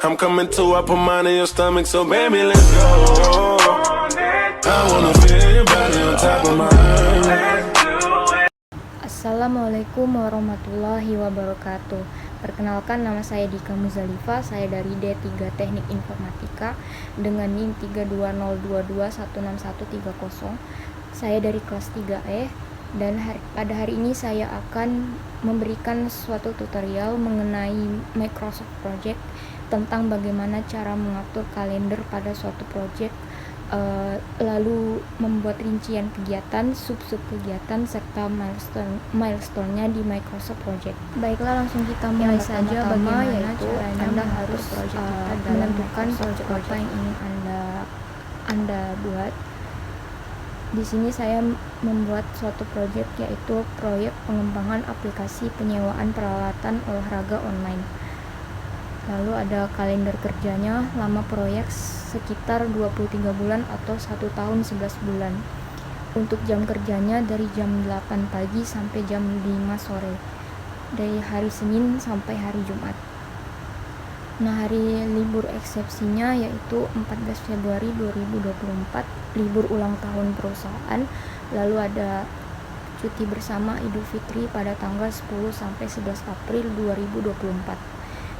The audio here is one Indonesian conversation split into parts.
I'm coming to up a mine in your stomach, so baby, let's go. I wanna feel your body on top of mine. Assalamualaikum warahmatullahi wabarakatuh. Perkenalkan, nama saya Dika Muzalifa. Saya dari D3 Teknik Informatika dengan NIM 32022161130. Saya dari kelas 3E dan pada hari ini saya akan memberikan suatu tutorial mengenai Microsoft Project tentang bagaimana cara mengatur kalender pada suatu project, lalu membuat rincian kegiatan, sub-sub kegiatan, serta milestone-nya di Microsoft Project. Baiklah, langsung kita mulai saja. Bagaimana caranya Anda harus menentukan project apa yang ingin Anda buat. Di sini saya membuat suatu project, yaitu proyek pengembangan aplikasi penyewaan peralatan olahraga online. Lalu ada kalender kerjanya, lama proyek sekitar 23 bulan atau 1 tahun 11 bulan. Untuk jam kerjanya dari jam 8 pagi sampai jam 5 sore. Dari hari Senin sampai hari Jumat. Nah, hari libur eksepsinya yaitu 14 Februari 2024, libur ulang tahun perusahaan. Lalu ada cuti bersama Idul Fitri pada tanggal 10 sampai 11 April 2024.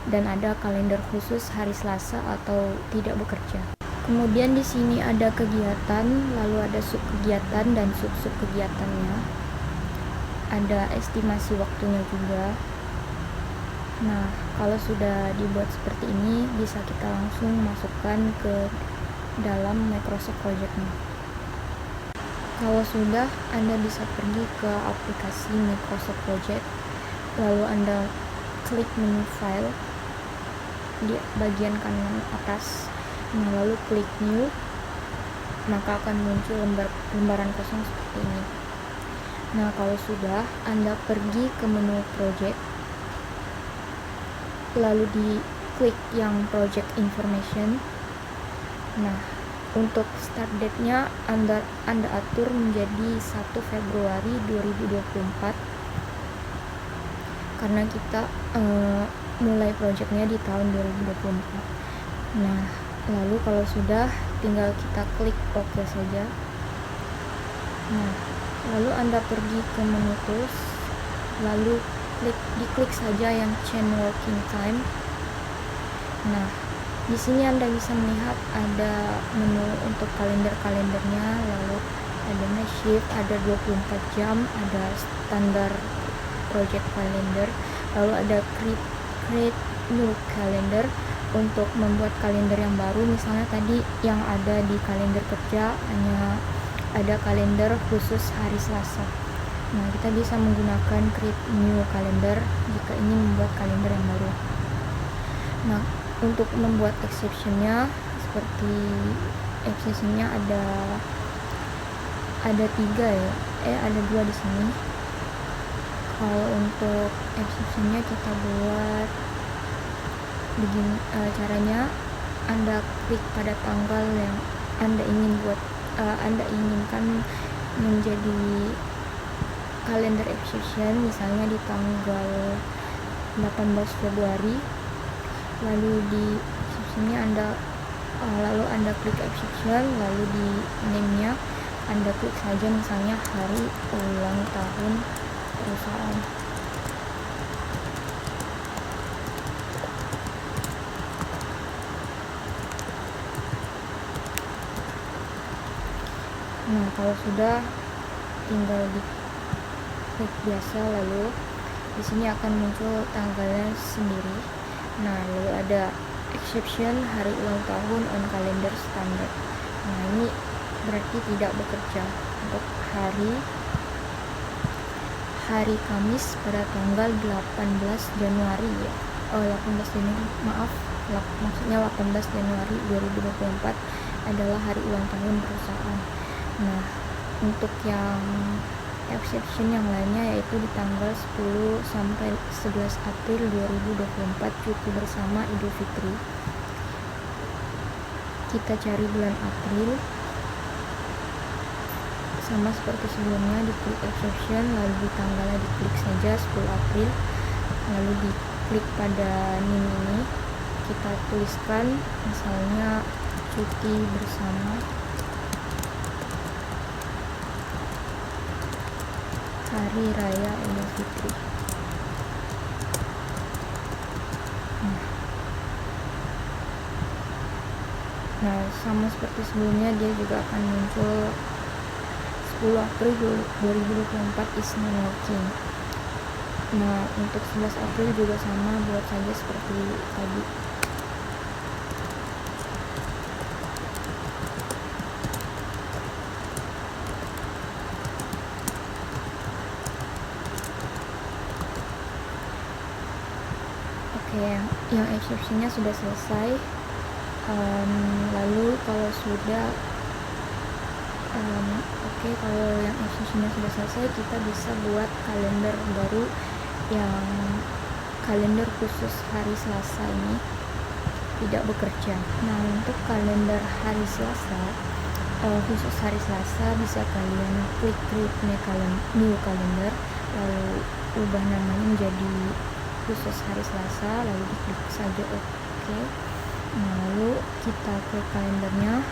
Dan ada kalender khusus hari Selasa atau tidak bekerja. Kemudian di sini ada kegiatan, lalu ada sub kegiatan dan sub kegiatannya. Ada estimasi waktunya juga. Nah, kalau sudah dibuat seperti ini, bisa kita langsung masukkan ke dalam Microsoft Project-nya. Kalau sudah, Anda bisa pergi ke aplikasi Microsoft Project, lalu Anda klik menu file di bagian kanan atas. Nah, lalu klik new, maka akan muncul lembaran kosong seperti ini. Nah, kalau sudah, Anda pergi ke menu project, lalu diklik yang project information. Nah, untuk start date-nya Anda atur menjadi 1 Februari 2024 karena kita mulai projectnya di tahun 2024. Nah, lalu kalau sudah, tinggal kita klik OK saja. Nah, lalu Anda pergi ke menu tools, lalu diklik saja yang change working time. Nah, di sini Anda bisa melihat ada menu untuk kalender-kalendernya, lalu ada shift, ada 24 jam, ada standar project calendar, lalu ada create new calendar untuk membuat kalender yang baru. Misalnya tadi yang ada di kalender kerja hanya ada kalender khusus hari Selasa. Nah, kita bisa menggunakan create new calendar jika ingin membuat kalender yang baru. Nah, untuk membuat exception-nya, seperti exception-nya ada 3 ya. Ada 2 di sini. Kalau untuk exception-nya kita buat begini caranya. Anda klik pada tanggal yang Anda inginkan menjadi kalender exception, misalnya di tanggal 18 Februari. Lalu di exception-nya lalu Anda klik exception, lalu di name-nya Anda klik saja misalnya hari ulang tahun perusahaan. Nah, kalau sudah, tinggal diklik biasa, lalu di sini akan muncul tanggalnya sendiri. Nah, lalu ada exception hari ulang tahun on kalender standar. Nah, ini berarti tidak bekerja untuk hari Kamis pada tanggal 18 Januari ya. 18 Januari, maaf. Maksudnya 18 Januari 2024 adalah hari ulang tahun perusahaan. Nah, untuk yang exception yang lainnya yaitu di tanggal 10 sampai 11 April 2024 cuti bersama Idul Fitri. Kita cari bulan April. Sama seperti sebelumnya, diklik exception, lalu di tanggalnya diklik saja 10 April, lalu diklik pada NIM ini. kita tuliskan misalnya cuti bersama Hari Raya Idul Fitri. Nah, sama seperti sebelumnya, dia juga akan muncul 10 April 2024 is non working. Nah, untuk 11 April juga sama, buat saja seperti tadi. Oke, yang exceptionnya sudah selesai. Lalu kalau sudah kalau yang exceptionnya sudah selesai, kita bisa buat kalender baru yang kalender khusus hari Selasa ini tidak bekerja. Nah, untuk kalender hari Selasa, khusus hari Selasa, bisa kalian klik create new calendar, lalu ubah namanya menjadi khusus hari Selasa, lalu diklik saja OK. Nah, lalu kita klik kalendernya.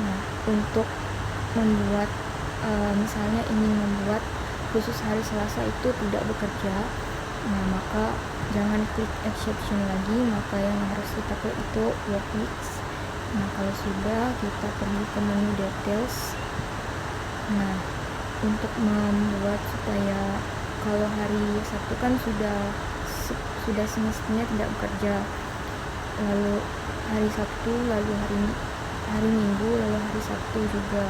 Nah, untuk membuat misalnya ingin membuat khusus hari Selasa itu tidak bekerja, nah maka jangan klik exception lagi, maka yang harus kita klik itu work weeks. Nah, kalau sudah, kita pergi ke menu details. Nah, untuk membuat supaya kalau hari Sabtu kan sudah semestinya tidak bekerja, lalu hari Sabtu, lalu hari Minggu, lalu hari Sabtu juga.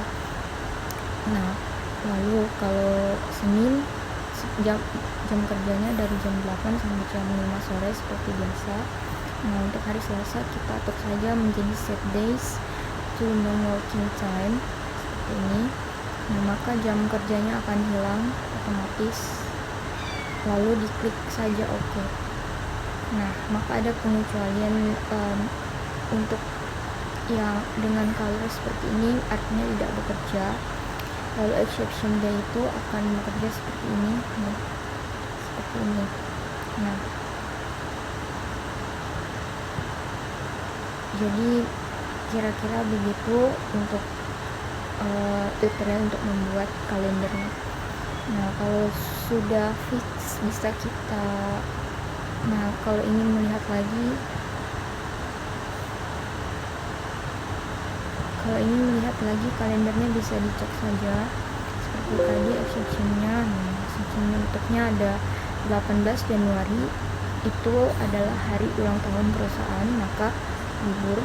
Nah, lalu kalau Senin jam kerjanya dari jam 8 sampai jam 5 sore seperti biasa. Nah, untuk hari Selasa kita atur saja menjadi set days to non working time seperti ini. Nah, maka jam kerjanya akan hilang otomatis, lalu diklik saja OK. Nah, maka ada pengecualian untuk yang dengan color seperti ini artinya tidak bekerja. Lalu exception day itu akan bekerja seperti ini. Nah, seperti ini. Nah, jadi kira-kira begitu untuk tutorial untuk membuat kalendernya. Nah, kalau sudah fix bisa kita, nah kalau ingin melihat lagi, kalendernya bisa dicek saja seperti tadi exceptionnya. Nah, exceptionnya untuknya ada 18 Januari itu adalah hari ulang tahun perusahaan, maka libur.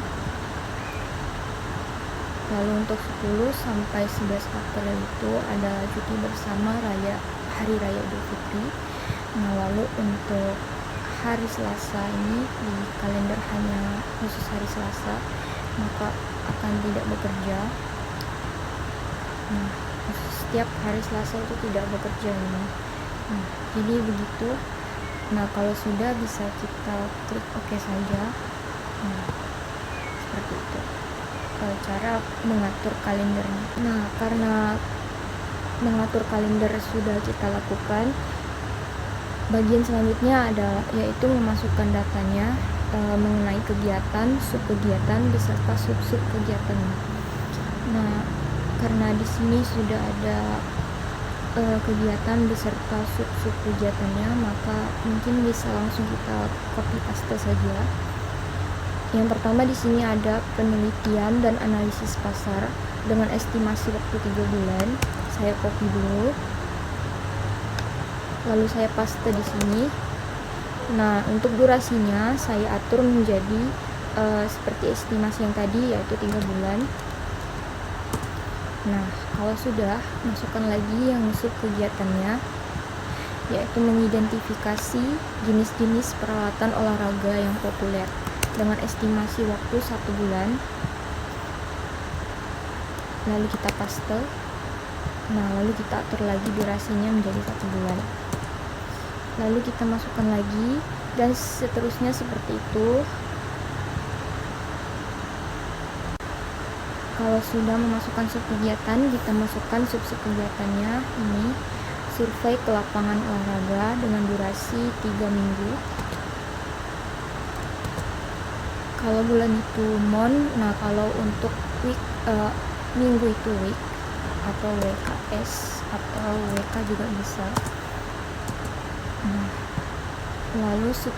Lalu untuk 10 sampai 11 April itu ada cuti bersama Hari Raya Idul Fitri. Nah, lalu untuk hari Selasa ini di kalender hanya khusus hari Selasa, maka akan tidak bekerja. Nah, setiap hari Selasa itu tidak bekerja ini. Nah, jadi begitu. Nah, kalau sudah bisa kita klik OK saja. Nah, seperti itu cara mengatur kalendernya. Nah, karena mengatur kalender sudah kita lakukan, bagian selanjutnya ada yaitu memasukkan datanya mengenai kegiatan, subkegiatan beserta sub kegiatannya. Nah, karena di sini sudah ada kegiatan beserta sub kegiatannya, maka mungkin bisa langsung kita copy paste saja. Yang pertama di sini ada penelitian dan analisis pasar dengan estimasi waktu 3 bulan. Saya copy dulu, lalu saya paste di sini. Nah, untuk durasinya saya atur menjadi seperti estimasi yang tadi, yaitu 3 bulan. Nah, kalau sudah, masukkan lagi yang sub kegiatannya, yaitu mengidentifikasi jenis-jenis peralatan olahraga yang populer dengan estimasi waktu 1 bulan. Lalu kita paste. Nah, lalu kita atur lagi durasinya menjadi 1 bulan. Lalu kita masukkan lagi, dan seterusnya seperti itu. Kalau sudah memasukkan sub kegiatan, kita masukkan sub kegiatannya ini, survei ke lapangan olahraga dengan durasi 3 minggu. Kalau bulan itu mon, nah kalau untuk minggu itu week atau WKS atau WK juga bisa. Nah, lalu sub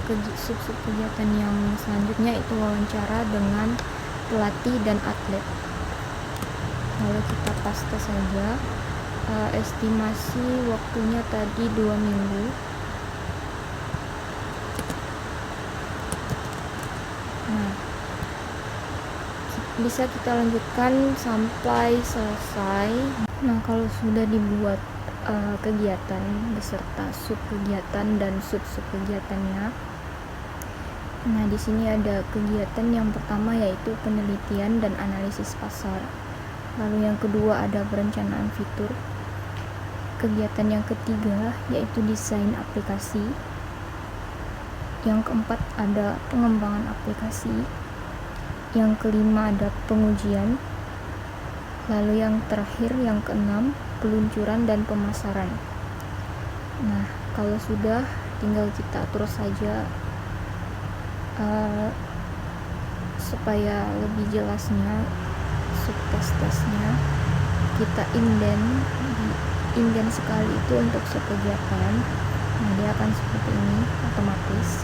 kegiatan yang selanjutnya itu wawancara dengan pelatih dan atlet. Lalu kita paste saja. Estimasi waktunya tadi 2 minggu. Nah, bisa kita lanjutkan sampai selesai. Nah, kalau sudah dibuat kegiatan beserta sub kegiatan dan sub kegiatannya. Nah, di sini ada kegiatan yang pertama yaitu penelitian dan analisis pasar. Lalu yang kedua ada perencanaan fitur. Kegiatan yang ketiga yaitu desain aplikasi. Yang keempat ada pengembangan aplikasi. Yang kelima ada pengujian. Lalu yang terakhir, yang keenam, peluncuran dan pemasaran. Nah, kalau sudah, tinggal kita atur saja supaya lebih jelasnya subtes-tesnya. Kita inden sekali itu untuk kegiatan. Nah, dia akan seperti ini otomatis.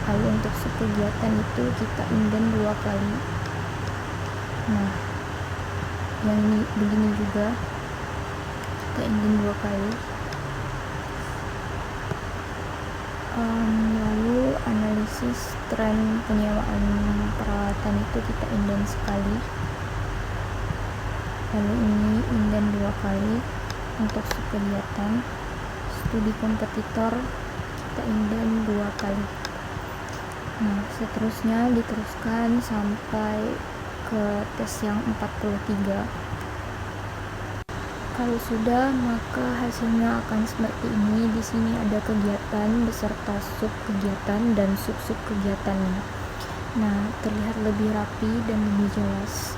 Lalu untuk kegiatan itu kita inden 2 kali. Nah, yang ini begini juga kita inden 2 kali. Lalu analisis tren penyewaan peralatan itu kita inden sekali. Lalu ini inden 2 kali untuk kegiatan. Studi kompetitor kita inden 2 kali. Nah, seterusnya diteruskan sampai ke tes yang 43. Kalau sudah, maka hasilnya akan seperti ini. Di sini ada kegiatan beserta sub kegiatan dan sub kegiatannya. Nah, terlihat lebih rapi dan lebih jelas.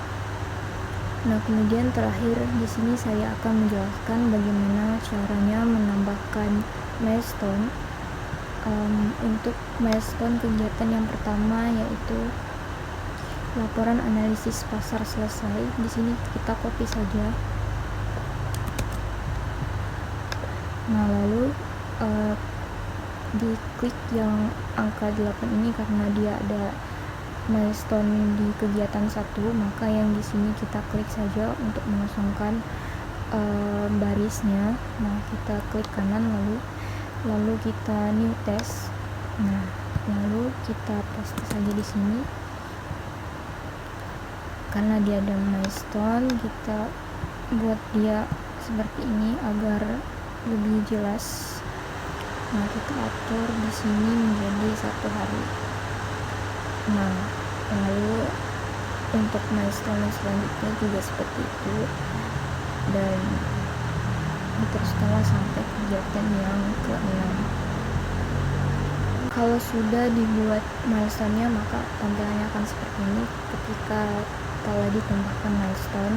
Nah, kemudian terakhir di sini saya akan menjelaskan bagaimana caranya menambahkan milestone. Untuk milestone kegiatan yang pertama yaitu laporan analisis pasar selesai. Di sini kita copy saja. Nah, lalu diklik yang angka 8 ini karena dia ada milestone di kegiatan 1, maka yang di sini kita klik saja untuk mengosongkan barisnya. Nah, kita klik kanan lalu kita new test. Nah, lalu kita paste saja di sini. Karena dia ada milestone, kita buat dia seperti ini agar lebih jelas. Nah, kita atur di sini menjadi 1 hari. Nah, lalu untuk milestone selanjutnya juga seperti itu, dan diteruskanlah sampai kegiatan yang ke-6. Kalau sudah dibuat milestone-nya, maka tampilannya akan seperti ini ketika telah ditambahkan milestone.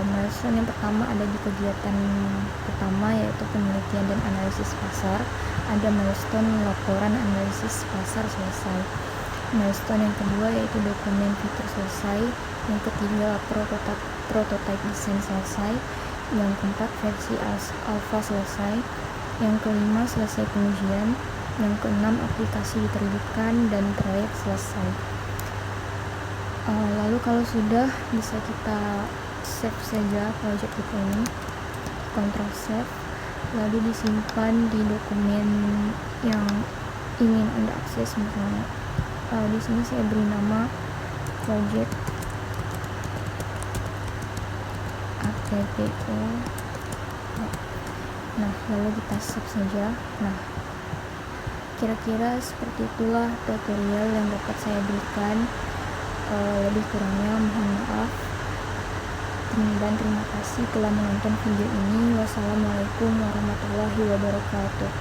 Milestone yang pertama ada di kegiatan pertama yaitu penelitian dan analisis pasar. Ada milestone laporan analisis pasar selesai. Milestone yang kedua yaitu dokumen fitur selesai. Yang ketiga prototype desain selesai. Yang keempat versi alpha selesai. Yang kelima selesai pengujian. Yang keenam aplikasi diterbitkan dan proyek selesai. Lalu kalau sudah, bisa kita save saja project kita ini, Ctrl save, lalu disimpan di dokumen yang ingin Anda akses. Misalnya di sini saya beri nama project APPO. Nah, lalu kita save saja. Nah, kira-kira seperti itulah tutorial yang dapat saya berikan. Lebih kurangnya mohon maaf, dan terima kasih telah menonton video ini. Wassalamualaikum warahmatullahi wabarakatuh.